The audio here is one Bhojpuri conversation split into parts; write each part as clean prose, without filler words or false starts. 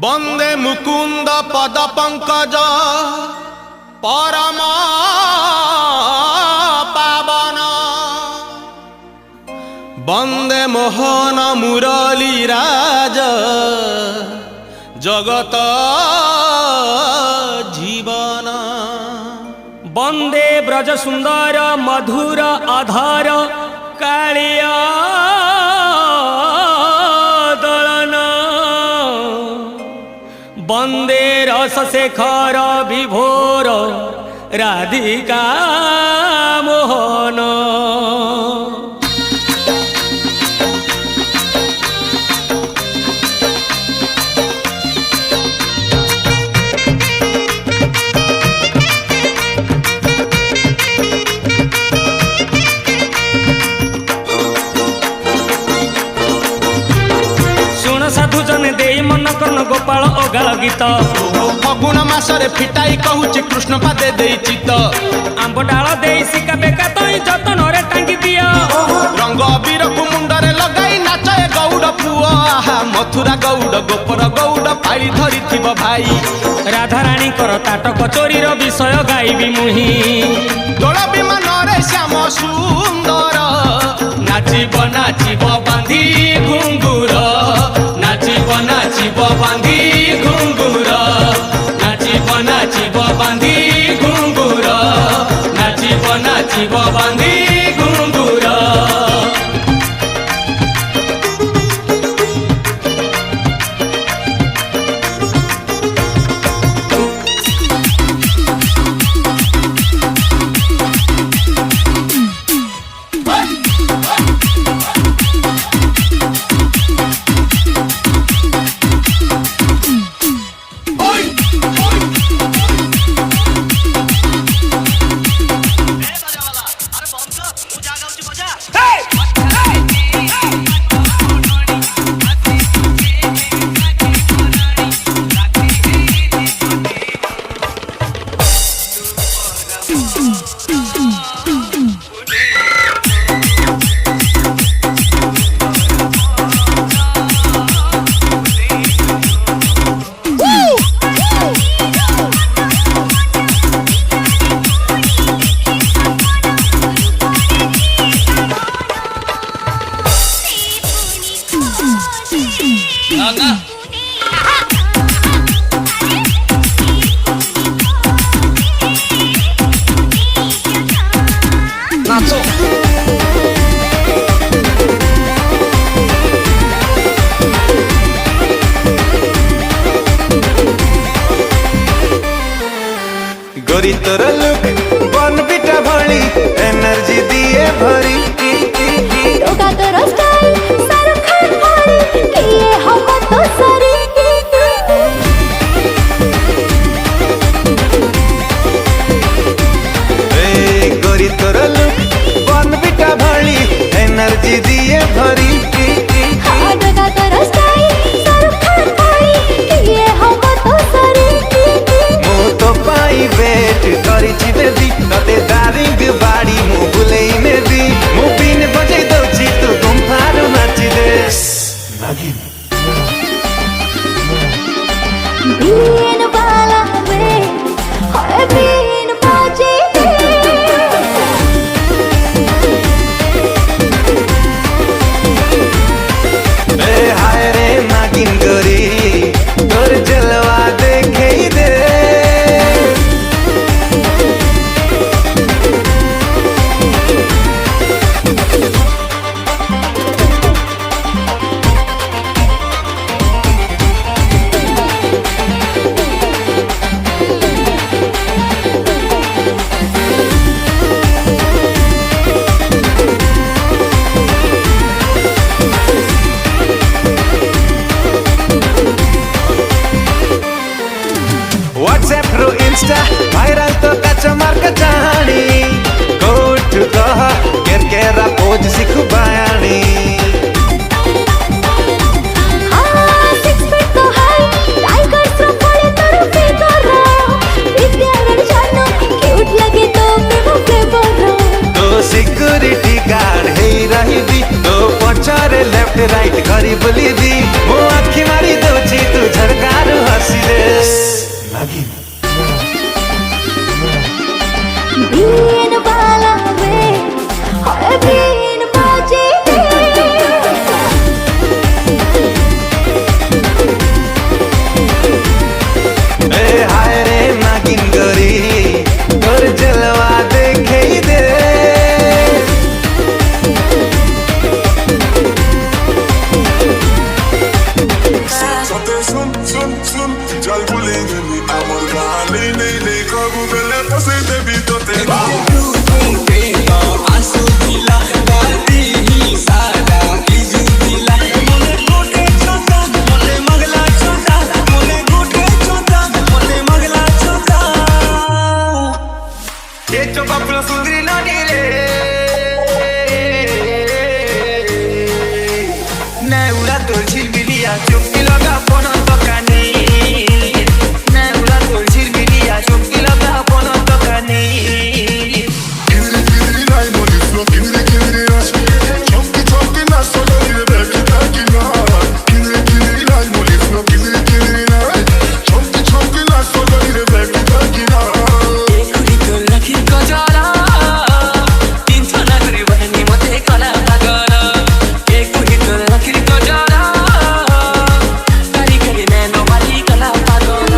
वंदे मुकुंद पद पंकज परम पावन वंदे मोहन मुरली राज जगत जीवन वंदे ब्रज सुंदर मधुर अधर कालिया वंदे रस शेखर विभोर राधिका मोहन साधु जने दे मन कर्ण गोपाल अगाल गीत फगुण मासरे फिटाई कहूची कृष्ण पादे दे चित आंब डाल दे सिका बेका तई जतन रे टांगी दिया रंग अबीर को मुंडरे लगाई नाचे गौड़ पुआ मथुरा गौड़ गोपर गौड़ पाली धरी थिब भाई राधा रानी कर ताटक चोरी रो विषय गाइबी मुही दोल विमान रे श्याम सुंदर नाचिब नाचिब बांधी घुंगुर नाचिब नाचिब बांधी घुंगुर नाचिब नाचिब बांधी घुंगुर नाचिब नाचिब बांधी घुंगुर गोरी तोर लुक बन बिटा भली एनर्जी दिए भरी टोका तोर स्टाइल शाहरुख खान भली किए हम तो सरी ए गोरी तोर लुक बन बिटा भली एनर्जी दिए भरी टोका तोर स्टाइल शाहरुख खान भली किए हम तो सरी मो तो पाई वेट करिछि बेबी तते दारिंग बाड़ी मु बुलेई नेबी मु बिन बजै दउछि तू गुम्फार नाचि दे नागिन बीन वाला वे हाय बीन बाजे ए हाय रे नागिन गोरी तोर जलवा देखे दे व्हाट्सएप रो इंस्टा वायरल तो कच्चा मार्क चाहनी कोट कह केरा पोज सिखु बयानी हां 6 फीट तो हाई टाइगर फ्रॉम पड़े तोर फिगर विद्या रे जानो क्यूट लगे तो प्रेम फ्लेवर तो सिक्योरिटी गार्ड हे रही दी तो पछारे लेफ्ट राइट करी बोली दी मो आखी मारी दउची तू झरकार सुन चल बोलेंगे नी अमर गाने नहीं कबू गले पसे देवी तो तेरा आंसू दिला गाती ही सारा इजू दिला मोले गोटे छोटा मोले मगला छोटा मोले गोटे छोटा मोले मगला छोटा ये चोपा प्लो सुंदरी नानी रे मैं उड़ा तो झिलमिलिया चुपकी लगा फोन तो कानी मैं उड़ा तो झिलमिलिया चुपकी लगा फोन तो कानी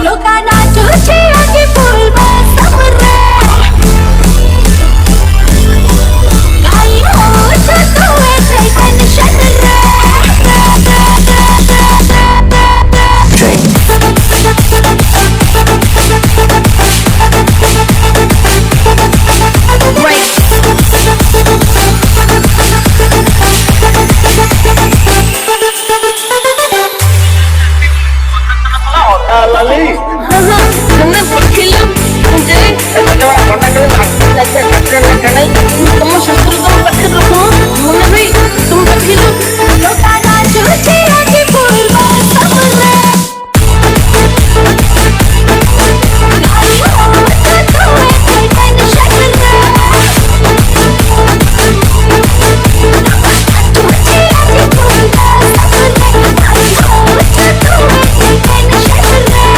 लोकांना चोची आगी फुलवा समरे काही होत तुवे टेन्शन रे Karena berfilm menjadi kamu satu tempat kedua menabi tempat hidup लोकांना चोची आगी फुलवा समरे काही होत तुवे टेन्शन रे चोची आगी फुलवा समरे काही होत तुवे टेन्शन रे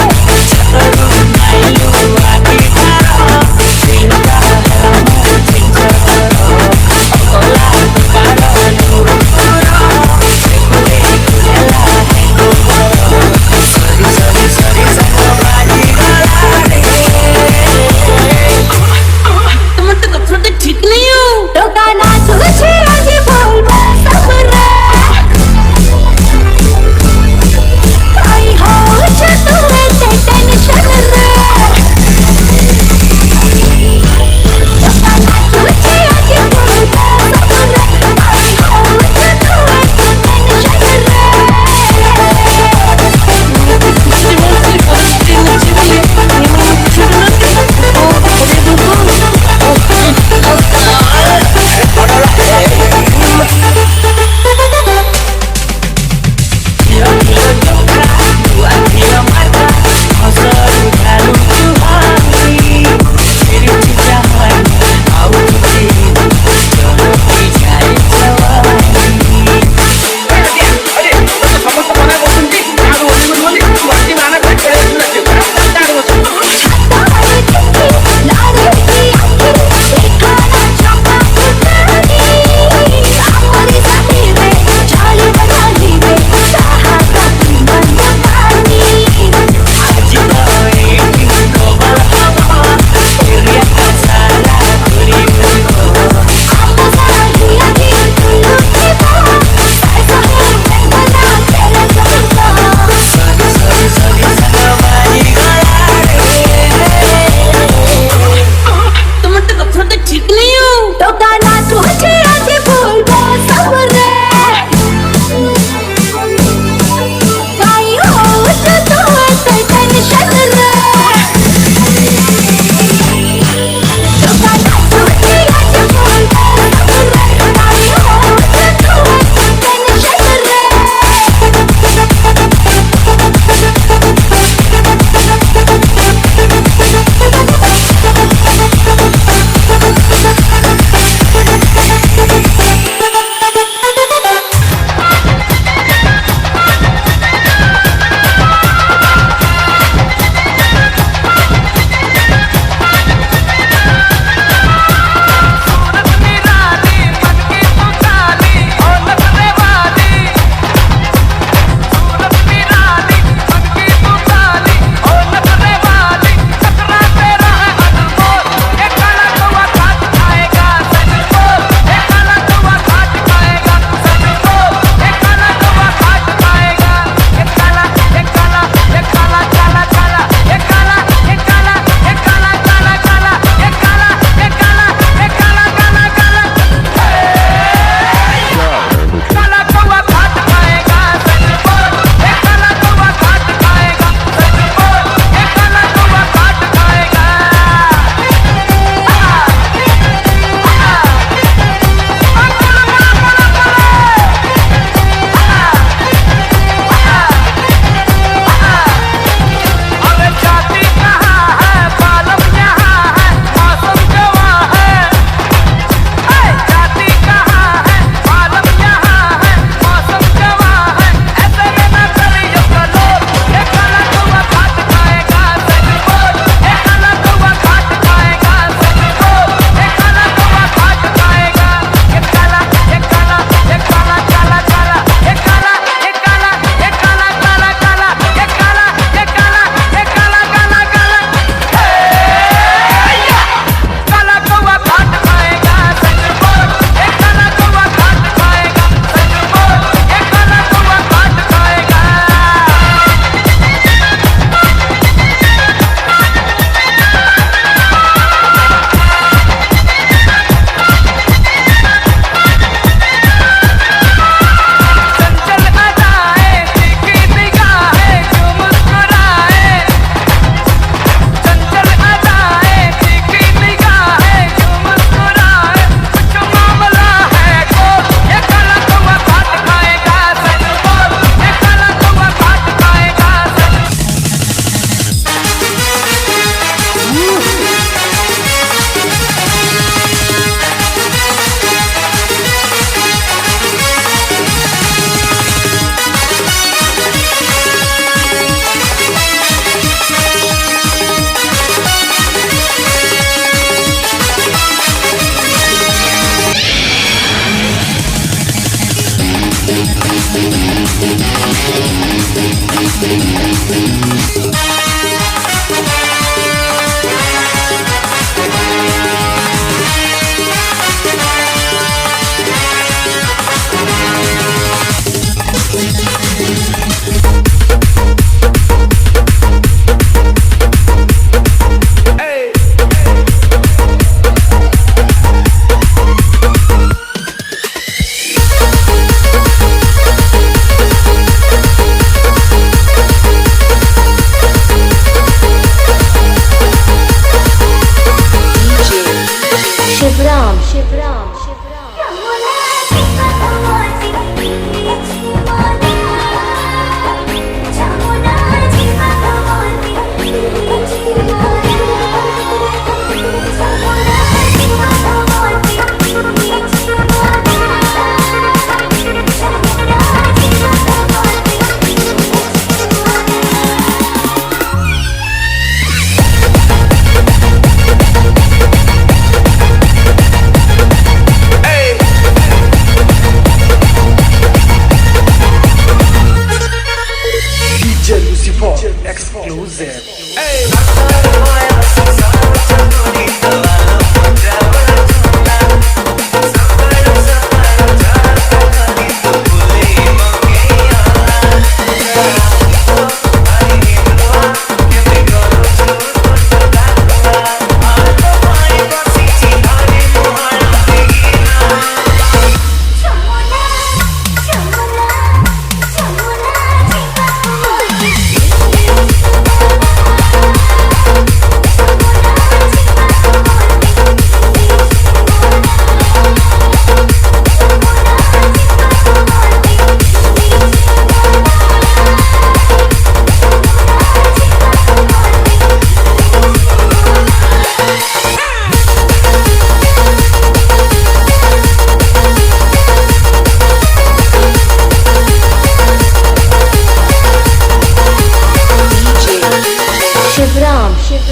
शिवराम Shiv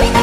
Ram.